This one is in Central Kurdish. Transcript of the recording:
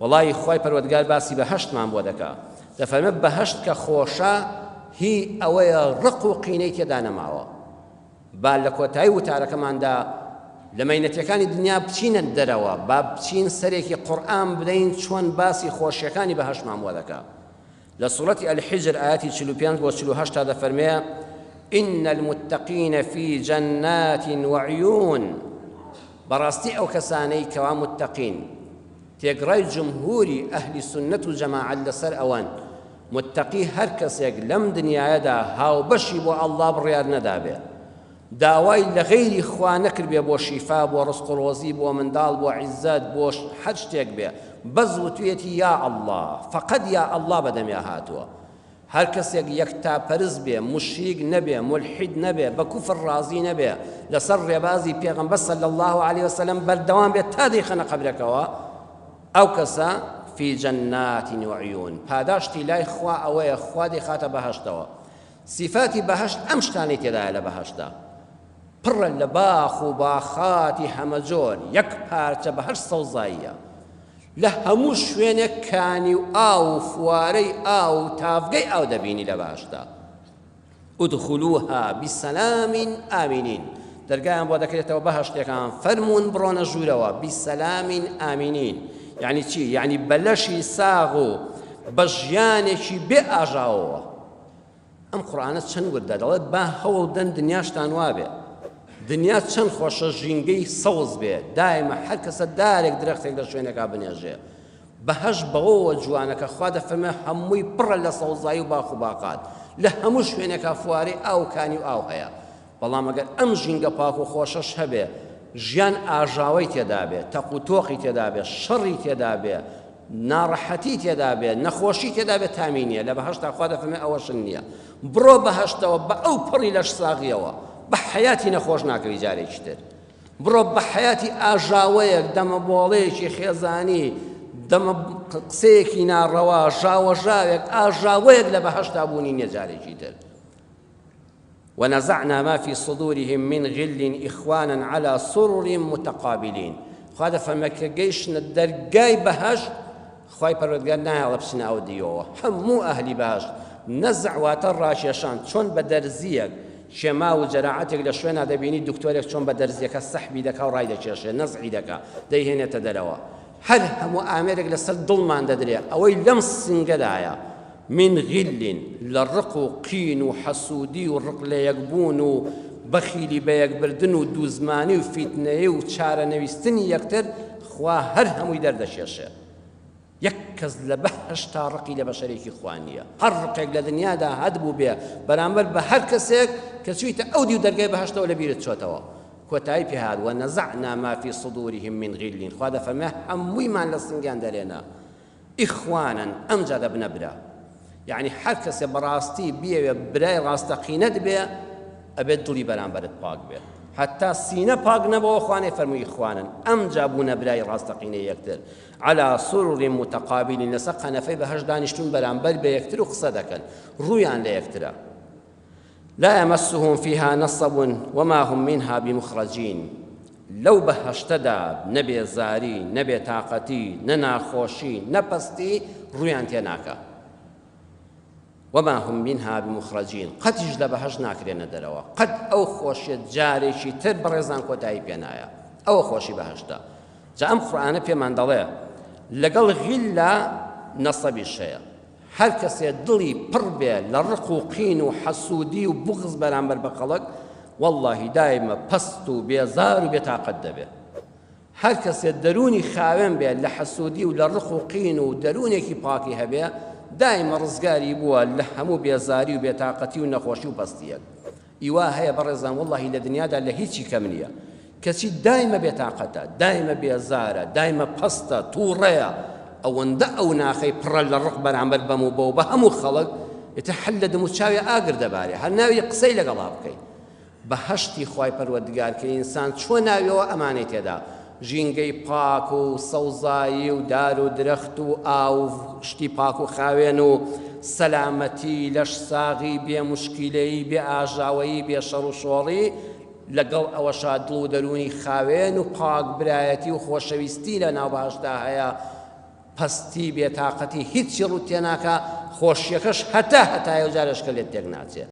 وڵی خۆی پەروەردگار باسی بەهەشتمان بۆ دەکا دەفەرمێت بەهەشت کە خۆشە هی ئەوەیە ڕق و قینەی تێدا نەماوە با لە کۆتایی وتارەکەماندا لە مەینەتەکانی دنیا بچینە دەرەوە با بچین سەرێکی قورئان بدەین چۆن باسی خۆشیەکانی بەهەشتمان بۆ دەکا لە سوورەتی الحجر ئاەتی 45 بۆ 48 تا دەفەرمێ إن المتقين في جنات وعيون بەڕاستی ئەو کەسانەی کەوا متقین تێگڕای جمهوری ئەهلی سنەت و جەماعەت لەسەر ئەوان متقی هەر کەسێک لەم دنیاەدا هاوبەشی بۆ ئەڵڵا بڕیار نەدابێ داوای لە غەیری خوا نەکردبێ بۆ شیفا بۆ ڕزق و ڕۆزی بۆ منداڵ بۆ عیزەت بۆ هەر شتێک بێ بەس وتوێتی یا ئەڵڵا فەقەت یا ئەڵڵا بەدەمیا هاتووە هەر کەسێک یەکتاپەرست بێ مشریک نەبێ ملحید نەبێ بە کوفر ڕازی نەبێ لەسەر ڕێبازی پێغەمبەر صلی الله علیه وسلم بەردەوام بێت تا دەیخەنە قەبرەکەوە ئەو کەسە في جنات وعيون پاداشتی لای خوا ئەوەیە خوا دەیخاتە بەهەشتەوە صفاتی بەهەشت ئەم شتانەی تێدایە لە بەهەشتە پڕە لە باخ و باخاتی هەمەجۆر یەک پارچە بەهەشت سەوزاییە لە هەموو شوێنێک کانی و ئاو و فوارەی ئاو و تافگەی ئاو دەبینی لە بەهەشتە ادخلوها بسلام آمنين دەرگایان بۆ دەکرێتەوە بەهەشتێکان فەرمون بڕۆنە ژوورەوە بسلام آمنين يعني چی؟ يعني بەلەشی ساغ و بە ژیانێکی بێ ئاژاوەوە ئەم قورئانە چەند وردە دەڵێت با هەوڵ دەن دنیاشتان وابێ دنیا چەند خۆشە ژینگەی سەوز بێ دایمە هەر کەسە دارێک درەختێک لە شوێنێکا بنێژێ بەهەشت بەوەوە جوانەکە خوا دەفەرمێ هەمووی پڕە لە سەوزایی و باخ و باقات لە هەموو شوێنێکا فوارەی ئاوکانی و ئاو هەیە بەڵام ئەگەر ئەم ژینگە پاک و خۆشەش هەبێ ژیان ئاژاوەی تێدا بێ تەق و تۆقی تێدا بێ شەڕی تێدا بێ ناڕەحەتی تێدا بێ نەخۆشی تێدا بێ تامینیە لە بەهەشتا خوا دەفەرمێ ئەوەشن نییە بڕۆ بەهەشتەوە بە ئەو پڕی لەش ساغیەوە بە حەیاتی نەخۆش ناکەوی جارێکی تر بڕۆ بە حەیاتی ئاژاوەیەک دەمە بۆڵەیەکی خێزانی دەمە قسەیەکی ناڕەوا ژاوەژاوێک ئاژاوەیەک لە بەهەشتا بوونی نییە جارێکی تر ونزعنا ما في صدورهم من غل إخوانا على سرر متقابلين خواده فمكة جيش ندرجاي بهش خواي پروردگار نهاله بسنا أو ديوه همو أهلي بهش نزع واتراشيشان چون بدرزيك شما و جراعتك لشوين هذا بيني دكتورك چون بدرزيك السحبي دكا وراي دكا نزعي دكا دي هنا تدلوا هل همو آمرك لسل ظلمان ددري أوي لمس سنقدايا من غل للرق وقين وحسودي والرق لا يقبون بخيلي بيقبردن ودوزماني وفتنه وشار نويستني يكتر خوا هرهم ويدردش يشي يكز لبهش تارقي لبشريك خوانية هرقك لدنيا دا هدبو بيه برامبر بهر كسيك كسويت أودي ودرقاي بهشتا ولا بيرت شوتوا كوتاي في هذا ونزعنا ما في صدورهم من غل خوا فما هموي ما لسنجان دارينا إخوانا أمجد بنبرا يعني هر کەسێ بەڕاستی بێوێ برای ڕاستەقینەت بێ ئەبێت دڵی بەرامبەرت پاک بێت حتا سینە پاک نەبەوە خوانێ فەرمووی خوانن ئەمجا بوونە برای ڕاستەقینەی یەکتر على سرر متقابلین لەسەر قەنەفەی بەهەشت دانیشتون بەرامبەر بە یەکتر و قسە دەکەن ڕوویان لە یەکترە لا يمسهم فيها نصب وما هم منها بمخرجين لو بەهەشتەدا نەبێ زاری نەبێ تاقەتی نەناخۆشی نەپەستی ڕوویان تێناکە وما هم منها بمخرجين قد يجلى بهش ناكرين دروا قد أو خوشي جاري شي تر برزان كوتاي بينايا أو خوشي بهشتا جاء قرآن في من ضلع لقل غلا نصب الشيء هر كسي دلي بربي لرق وقين وحسودي وبغض برامبر بقلق والله دائما بستو بيزار وبيتعقد به هر كسي دروني خاوين بي لحسودي ولرق وقين ودروني كي باقي هبيه دائما رزقاري بوا لحمو بيزاري وبيتاقتي ونخوشي وبستيك إيواه هيا برزان والله لدنيا دا لهيتشي كمنية كسي دائما بيتاقتا دائما بيزارة دائما بستا طوريا أو اندأو ناخي برا للرقبة عمر بمو بوبا همو خلق يتحلد متشاوي آقر دباري هل ناوي قصي لقلابكي بهشتي خواي پروردگار كي إنسان شو ناوي وأماني تدا ژینگەی پاک و سەوزایی و دار و درەخت و ئاو شتی پاک و خاوێن و سەلامەتی لەش ساغی بێ موشکیلەیی بێ ئاژاوەیی بێ شەڕ و شۆڕی لەگەڵ ئەوەشا دڵ و دەرونی خاوێن و پاک برایەتی و خۆشەویستی لە ناو بەهەشتا هەیە پەستی بێتاقەتی هیچی ڕوو تێناکە خۆشیەکەش هەتا هەتایە و جارشکە لێت تێک ناچێت